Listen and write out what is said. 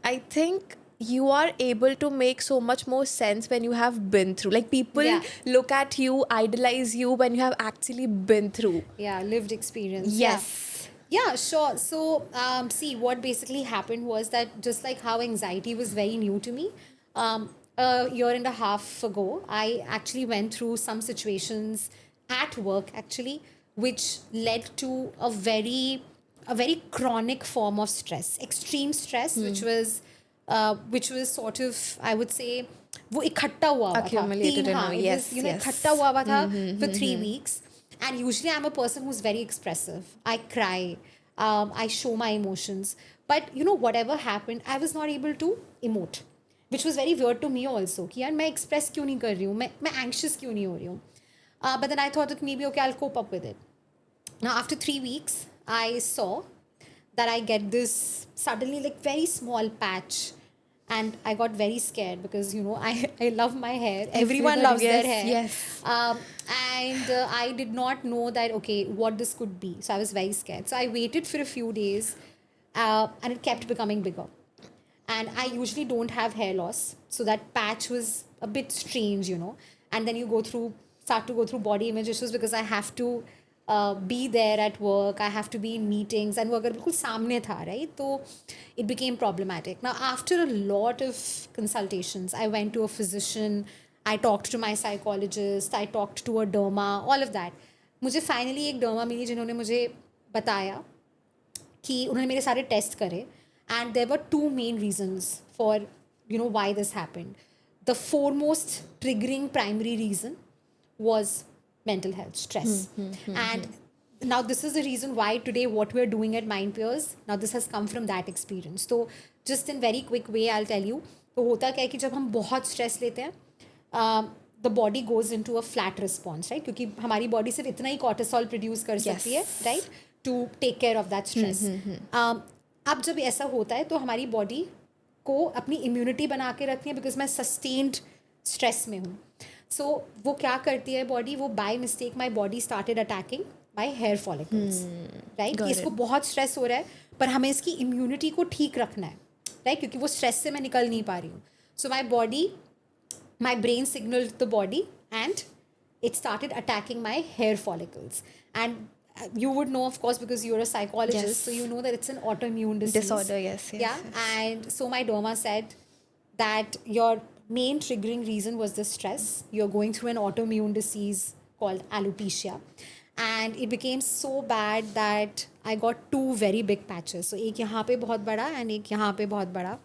I think you are able to make so much more sense when you have been through. Like people Yeah. look at you, idolize you when you have actually been through. Yeah, lived experience. Yeah. Yes. Yeah, sure. So, see, what basically happened was that just like how anxiety was very new to me, a year and a half ago, I actually went through some situations at work actually, which led to a very chronic form of stress, extreme stress, which was sort of, I would say, वो इकट्ठा हुआ था Accumulated तीन, in हाँ, a it was, yes, इकट्ठा yes. हुआ था for 3 weeks. And usually I'm a person who's very expressive. I cry, I show my emotions. But whatever happened, I was not able to emote, which was very weird to me also. कि यार मैं express क्यों नहीं कर रही हूँ, मैं anxious क्यों नहीं हो रही हूँ. But then I thought that maybe okay, I'll cope up with it. Now after 3 weeks, I saw that I get this suddenly like very small patch, and I got very scared because I love my hair. Everyone Everybody, loves their yes, hair, yes. um, and I did not know that okay what this could be. So I was very scared. So I waited for a few days, and it kept becoming bigger. And I usually don't have hair loss, so that patch was a bit strange. And then you start to go through body image issues because I have to be there at work, I have to be in meetings, and वो अगर बिल्कुल सामने था, right? So it became problematic. Now after a lot of consultations, I went to a physician, I talked to my psychologist, I talked to a derma, all of that. मुझे finally एक derma मिली जिन्होंने मुझे बताया कि उन्होंने मेरे सारे test करे, and there were two main reasons for why this happened. The foremost triggering primary reason was mental health stress. And now this is the reason why today what we're doing at Mindpeers, now this has come from that experience. So just in very quick way I'll tell you. तो होता क्या है कि जब हम बहुत stress लेते हैं, the body goes into a flat response, right, क्योंकि हमारी बॉडी सिर्फ इतना ही कॉर्टिसोल प्रोड्यूस कर सकती है, Yes. Right, to take care of that stress. अब जब ऐसा होता है तो हमारी बॉडी को अपनी इम्यूनिटी बना के रखती है, बिकॉज मैं सस्टेन्ड स्ट्रेस में हूँ. सो वो क्या करती है बॉडी, वो by mistake my body started attacking my hair follicles, right, कि Got इसको it. बहुत स्ट्रेस हो रहा है, पर हमें इसकी इम्यूनिटी को ठीक रखना है, राइट, क्योंकि वो स्ट्रेस से मैं निकल नहीं पा रही हूँ. सो my brain signaled the body, and it started attacking my hair follicles. And you would know, of course, because you're a psychologist, so you Yes. know that it's an autoimmune disease. Disorder, yes, Yeah. yes, yes. And so my derma said that your main triggering reason was the stress. You're going through an autoimmune disease called alopecia. And it became so bad that I got two very big patches. So एक यहाँ पे बहुत बड़ा and एक यहाँ पे बहुत बड़ा.